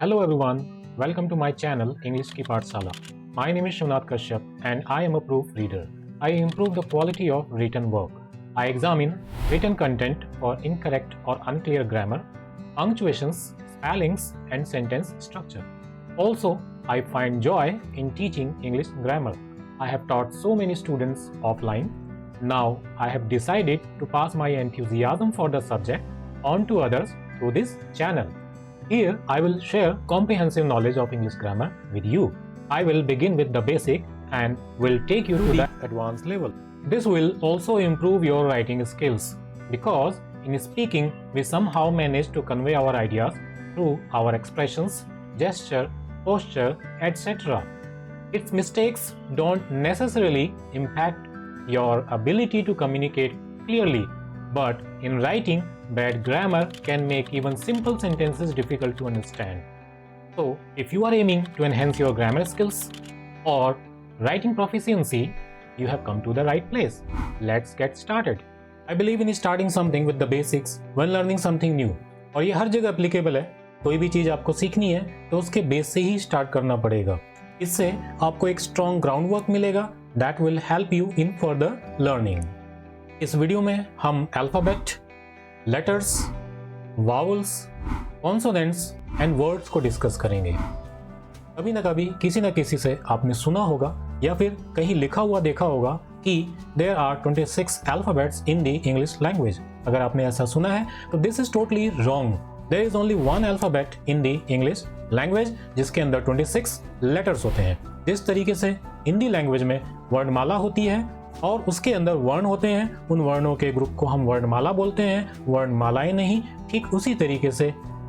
Hello everyone, welcome to my channel English की पाठशाला. My name is Shivnath Kashyap and I am a proof reader. I improve the quality of written work. I examine written content for incorrect or unclear grammar, punctuations, spellings and sentence structure. Also, I find joy in teaching English grammar. I have taught so many students offline. Now I have decided to pass my enthusiasm for the subject on to others through this channel. Here I will share comprehensive knowledge of English grammar with you. I will begin with the basic and will take you to the advanced level. This will also improve your writing skills because in speaking we somehow manage to convey our ideas through our expressions, gesture, posture, etc. Its mistakes don't necessarily impact your ability to communicate clearly, but in writing, bad grammar can make even simple sentences difficult to understand. So, if you are aiming to enhance your grammar skills or writing proficiency, you have come to the right place. Let's get started. I believe in starting something with the basics when learning something new. और ये हर जगह applicable है. कोई भी चीज़ आपको सीखनी है तो उसके बेस से ही स्टार्ट करना पड़ेगा. इससे आपको एक स्ट्रॉन्ग ग्राउंड वर्क मिलेगा that will help you in further learning. इस वीडियो में हम alphabet, letters, vowels, consonants and words को डिस्कस करेंगे. कभी ना कभी किसी न किसी से आपने सुना होगा या फिर कहीं लिखा हुआ देखा होगा कि there are 26 alphabets in the English language. अगर आपने ऐसा सुना है तो this is totally wrong. There is only one alphabet in the English language जिसके अंदर 26 लेटर्स होते हैं. जिस तरीके से हिंदी लैंग्वेज में वर्णमाला होती है और उसके अंदर वर्ण होते हैं, उन वर्णों के ग्रुप को हम वर्णमाला बोलते हैं, वर्णमालाएं नहीं. ठीक उसी तरीके से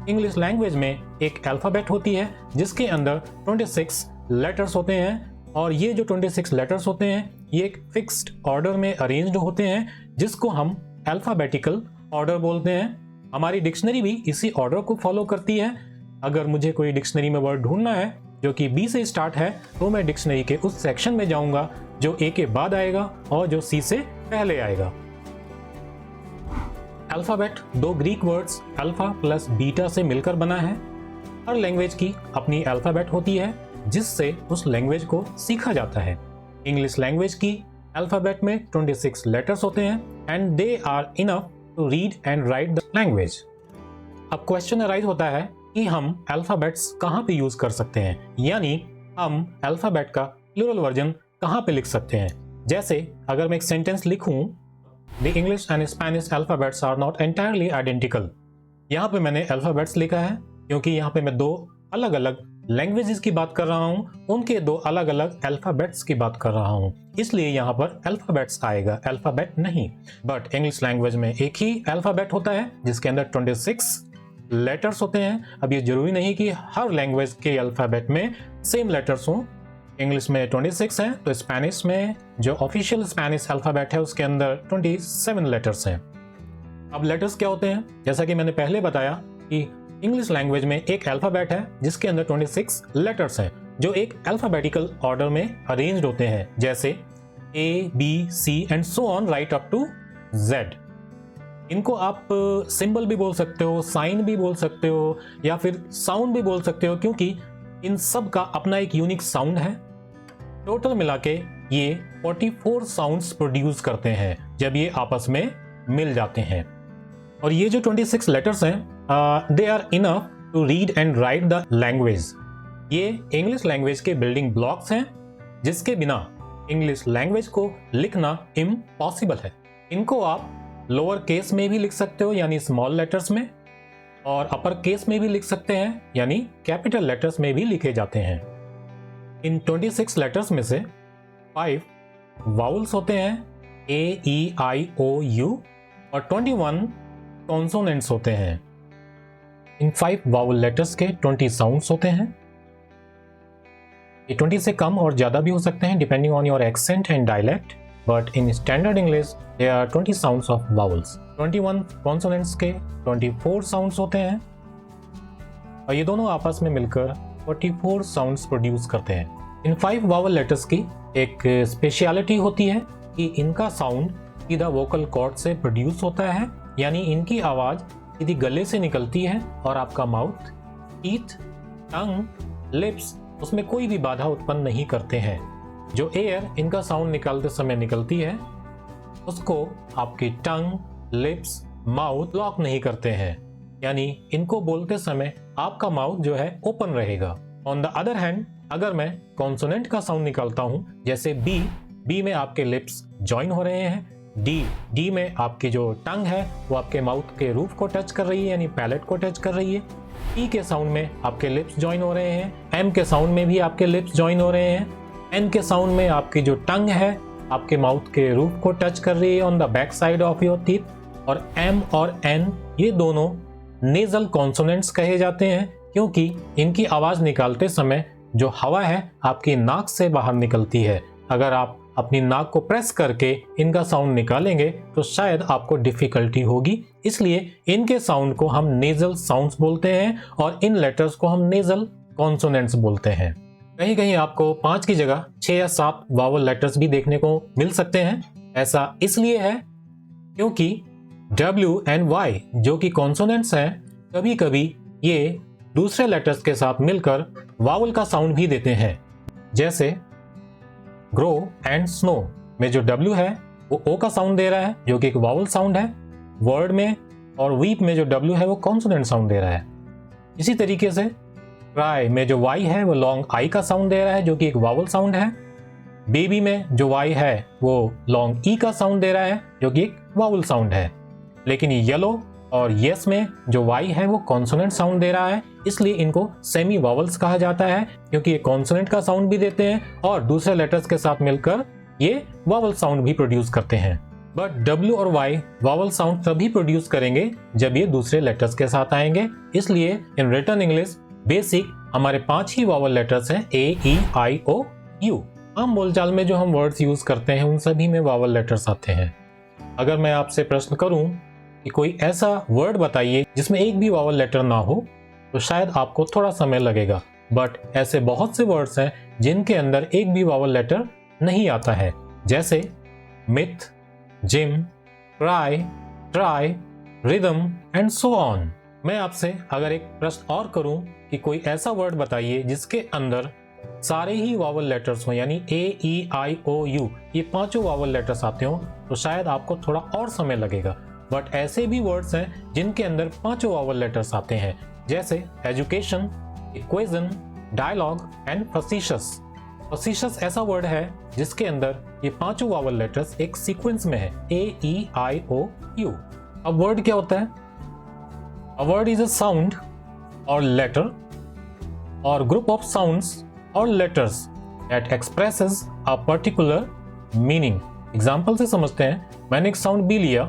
इंग्लिश लैंग्वेज में एक अल्फाबेट होती है जिसके अंदर 26 लेटर्स होते हैं और ये जो 26 लेटर्स होते हैं ये एक फिक्स्ड ऑर्डर में अरेंज्ड होते हैं जिसको हम अल्फाबेटिकल ऑर्डर बोलते हैं. हमारी डिक्शनरी भी इसी ऑर्डर को फॉलो करती है. अगर मुझे कोई डिक्शनरी में वर्ड ढूंढना है जो कि बी से स्टार्ट है तो मैं डिक्शनरी के उस सेक्शन में जाऊंगा जो ए के बाद आएगा और जो सी से पहले आएगा. अल्फाबेट दो Greek words alpha plus beta से मिलकर बना है. हर लैंग्वेज की अपनी अल्फाबेट होती है जिससे उस लैंग्वेज को सीखा जाता है. इंग्लिश लैंग्वेज की अल्फाबेट में 26 लेटर्स होते हैं and they are enough to read and write the language. अब क्वेश्चन अराइज होता है कि हम अल्फाबेट्स कहाँ पे यूज कर सकते हैं, यानी हम अल्फाबेट का प्लूरल वर्जन कहाँ पे लिख सकते हैं. जैसे अगर मैं एक सेंटेंस लिखूं, the English and Spanish alphabets are not entirely identical. यहाँ पे मैंने अल्फाबेट्स लिखा है क्योंकि यहाँ पे मैं दो अलग अलग लैंग्वेजेस की बात कर रहा हूँ, उनके दो अलग अलग अल्फाबेट्स की बात कर रहा हूँ, इसलिए यहाँ पर अल्फाबेट्स आएगा, अल्फाबेट नहीं. बट इंग्लिश लैंग्वेज में एक ही अल्फाबेट होता है जिसके अंदर 26 लेटर्स होते हैं. अब ये जरूरी नहीं कि हर लैंग्वेज के अल्फाबेट में सेम लेटर्स हों. इंग्लिश में 26 हैं तो स्पेनिश में जो ऑफिशियल स्पेनिश अल्फाबेट है उसके अंदर 27 लेटर्स हैं. अब लेटर्स क्या होते हैं, जैसा कि मैंने पहले बताया कि इंग्लिश लैंग्वेज में एक अल्फाबेट है जिसके अंदर 26 लेटर्स हैं जो एक अल्फाबेटिकल ऑर्डर में अरेंज्ड होते हैं, जैसे A B C and so on right up to Z. इनको आप सिंबल भी बोल सकते हो, साइन भी बोल सकते हो या फिर साउंड भी बोल सकते हो क्योंकि इन सब का अपना एक यूनिक साउंड है. टोटल मिला के ये 44 साउंड्स प्रोड्यूस करते हैं जब ये आपस में मिल जाते हैं. और ये जो 26 लेटर्स हैं they are enough to read and write the language. ये इंग्लिश लैंग्वेज के बिल्डिंग ब्लॉक्स हैं जिसके बिना इंग्लिश लैंग्वेज को लिखना इम्पॉसिबल है. इनको आप लोअर केस में भी लिख सकते हो यानी स्मॉल लेटर्स में, और अपर केस में भी लिख सकते हैं यानी कैपिटल लेटर्स में भी लिखे जाते हैं. इन 26 लेटर्स में से 5 वाउल्स होते हैं, ए ई आई ओ यू, और 21 कॉन्सोनेंट्स होते हैं. इन 5 वाउल लेटर्स के 20 साउंड्स होते हैं. ये 20 से कम और ज़्यादा भी हो सकते हैं depending on your accent and dialect, but in standard English there are 20 sounds of vowels. 21 consonants के 24 sounds होते हैं और ये दोनों आपस में मिलकर 44 sounds प्रोड्यूस करते हैं. इन 5 vowel letters की एक स्पेशलिटी होती है कि इनका साउंड सीधा वोकल कॉर्ड से प्रोड्यूस होता है, यानी इनकी आवाज़ सीधी गले से निकलती है और आपका माउथ, टीथ टंग, लिप्स उसमें कोई भी बाधा उत्पन्न नहीं करते हैं। जो एयर इनका साउंड निकालते समय निकलती है उसको आपकी टंग, लिप्स, माउथ ब्लॉक नहीं करते हैं, यानी इनको बोलते समय आपका माउथ जो है ओपन रहेगा। ऑन द अदर हैंड, अगर मैं कॉन्सोनेंट का साउंड निकालता हूं जैसे बी में आपके लिप्स ज्वाइन हो रहे हैं, डी में आपकी जो टंग है वो आपके माउथ के रूफ को टच कर रही है यानी पैलेट को टच कर रही है। ई के साउंड में आपके लिप्स ज्वाइन हो रहे हैं, एम के साउंड में भी आपके लिप्स ज्वाइन हो रहे हैं, एन के साउंड में आपकी जो टंग है आपके माउथ के रूफ को टच कर रही है on the back side of your teeth, और एम और एन ये दोनों नेजल कॉन्सोनेंट्स कहे जाते हैं क्योंकि इनकी आवाज निकालते समय जो हवा है आपकी नाक से बाहर निकलती है। अगर आप अपनी नाक को प्रेस करके इनका साउंड निकालेंगे तो शायद आपको डिफिकल्टी होगी, इसलिए इनके साउंड को हम नेजल साउंड्स बोलते हैं और इन लेटर्स को हम नेजल कॉन्सोनेंट्स बोलते हैं। कहीं कहीं आपको 5 की जगह 6 या 7 वावल लेटर्स भी देखने को मिल सकते हैं। ऐसा इसलिए है क्योंकि W एंड Y जो कि कॉन्सोनेंट्स हैं कभी कभी ये दूसरे लेटर्स के साथ मिलकर वावल का साउंड भी देते हैं। जैसे ग्रो एंड स्नो में जो W है वो O का साउंड दे रहा है जो कि एक वावल साउंड है वर्ड में, और वीप में जो W है वो कॉन्सोनेंट साउंड दे रहा है। इसी तरीके से क्राई में जो Y है वो लॉन्ग I का साउंड दे रहा है जो कि एक वावल साउंड है। बेबी में जो Y है वो लॉन्ग E का साउंड दे रहा है जो कि एक वावल साउंड है। लेकिन येलो और यस में जो Y है वो कॉन्सोनेंट साउंड दे रहा है, इसलिए इनको सेमी वावल्स कहा जाता है क्योंकि ये कॉन्सोनेंट का साउंड भी देते हैं और दूसरे लेटर्स के साथ मिलकर ये वावल साउंड भी प्रोड्यूस करते हैं। बट W और Y वावल साउंड तभी प्रोड्यूस करेंगे जब ये दूसरे लेटर्स के साथ आएंगे, इसलिए इन रिटन इंग्लिश बेसिक हमारे 5 ही वावल लेटर्स हैं A-E-I-O-U। आम बोलचाल में जो हम वर्ड्स यूज करते हैं उन सभी में वावल लेटर्स आते हैं। अगर मैं आपसे प्रश्न करूं कि कोई ऐसा वर्ड बताइए जिसमें एक भी वावल लेटर ना हो तो शायद आपको थोड़ा समय लगेगा, बट ऐसे बहुत से वर्ड्स हैं जिनके अंदर एक भी वावल लेटर नहीं आता है, जैसे myth, gym, cry, try, rhythm and so on. मैं आपसे अगर एक प्रश्न और करूं कि कोई ऐसा वर्ड बताइए जिसके अंदर सारे ही वावल लेटर्स हो यानी A-E-I-O-U ये 5 वावल लेटर्स आते हो तो शायद आपको थोड़ा और समय लगेगा। बट ऐसे भी वर्ड्स हैं जिनके अंदर 5 वावल लेटर्स आते हैं, जैसे एजुकेशन, इक्वेशन, डायलॉग एंड फैसिशियस। फैसिशियस ऐसा वर्ड है जिसके अंदर ये 5 वावल लेटर्स एक सीक्वेंस में है A-E-I-O-U। अब वर्ड क्या होता है? A word is a sound और लेटर और ग्रुप ऑफ साउंड्स और letters that expresses a particular meaning। Example से समझते हैं। मैंने एक साउंड बी लिया,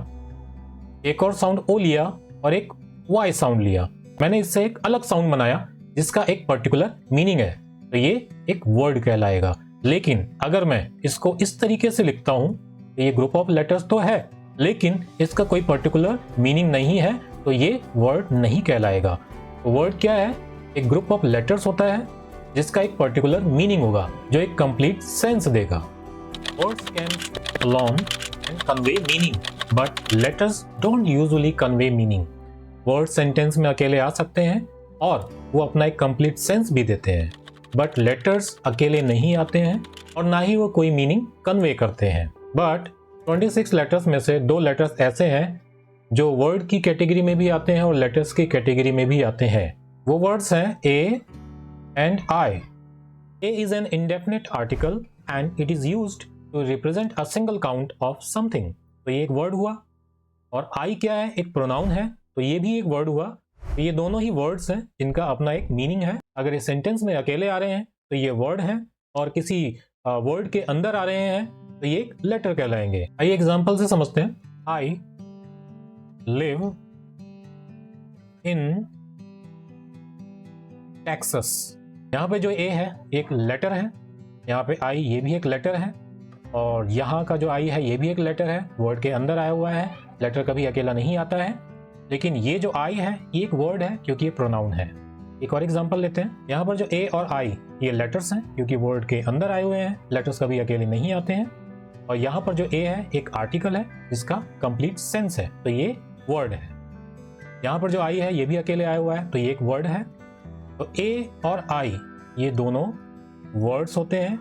एक और साउंड ओ लिया और एक वाई साउंड लिया। मैंने इससे एक अलग साउंड बनाया जिसका एक पर्टिकुलर मीनिंग है, तो ये एक वर्ड कहलाएगा। लेकिन अगर मैं इसको इस तरीके से लिखता हूं तो ये ग्रुप ऑफ लेटर्स तो है लेकिन इसका कोई पर्टिकुलर मीनिंग नहीं है, तो ये वर्ड नहीं कहलाएगा। तो वर्ड क्या है? एक ग्रुप ऑफ लेटर्स होता है जिसका एक पर्टिकुलर मीनिंग होगा जो एक कंप्लीट सेंस देगा। Words can alone and convey meaning, but letters don't usually convey meaning। Word sentence में अकेले आ सकते हैं और वो अपना एक कंप्लीट सेंस भी देते हैं, बट लेटर्स अकेले नहीं आते हैं और ना ही वो कोई मीनिंग कन्वे करते हैं। बट 26 लेटर्स में से 2 लेटर्स ऐसे हैं जो वर्ड की कैटेगरी में भी आते हैं और लेटर्स की कैटेगरी में भी आते हैं। वो वर्ड्स हैं A and I। A is an indefinite article and it is used to represent a single count of something। तो ये एक वर्ड हुआ। और I क्या है? एक प्रोनाउन है, तो ये भी एक वर्ड हुआ। तो ये दोनों ही वर्ड्स हैं जिनका अपना एक मीनिंग है। अगर ये सेंटेंस में अकेले आ रहे हैं तो ये वर्ड है और किसी वर्ड के अंदर आ रहे हैं तो ये एक लेटर कहलाएंगे। आइए एग्जांपल से समझते हैं। I live in Texas। यहाँ पे जो A है एक लेटर है, यहाँ पे I ये भी एक लेटर है और यहाँ का जो I है ये भी एक लेटर है, वर्ड के अंदर आया हुआ है। लेटर कभी अकेला नहीं आता है, लेकिन ये जो I है ये एक वर्ड है क्योंकि ये प्रोनाउन है। एक और एग्जांपल लेते हैं। यहाँ पर जो A और I ये लेटर्स हैं क्योंकि वर्ड के अंदर आए हुए हैं, लेटर्स कभी अकेले नहीं आते हैं। और यहाँ पर जो A है एक आर्टिकल है जिसका कंप्लीट सेंस है, तो ये वर्ड है। यहाँ पर जो I है ये भी अकेले आया हुआ है, तो ये एक वर्ड है। तो ए और आई ये दोनों वर्ड्स होते हैं,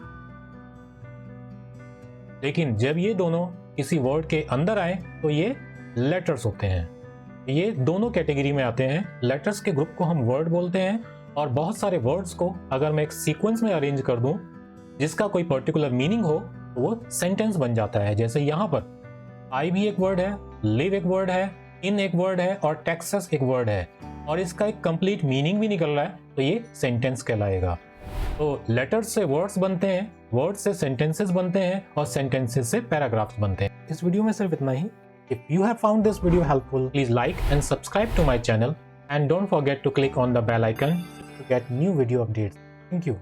लेकिन जब ये दोनों किसी वर्ड के अंदर आए तो ये लेटर्स होते हैं। ये दोनों कैटेगरी में आते हैं। लेटर्स के ग्रुप को हम वर्ड बोलते हैं, और बहुत सारे वर्ड्स को अगर मैं एक सीक्वेंस में अरेंज कर दूं जिसका कोई पर्टिकुलर मीनिंग हो तो वो सेंटेंस बन जाता है। जैसे यहाँ पर आई भी एक वर्ड है, लिव एक वर्ड है, इन एक वर्ड है और टेक्सास एक वर्ड है, और इसका एक कंप्लीट मीनिंग भी निकल रहा है, तो ये सेंटेंस कहलाएगा। तो लेटर्स से वर्ड्स बनते हैं, वर्ड्स से सेंटेंसेस बनते हैं, और सेंटेंसेस से पैराग्राफ्स बनते हैं। इस वीडियो में सिर्फ इतना ही। If you have found this video helpful, please like and subscribe to my channel, and don't forget to click on the bell icon to get new video updates. Thank you.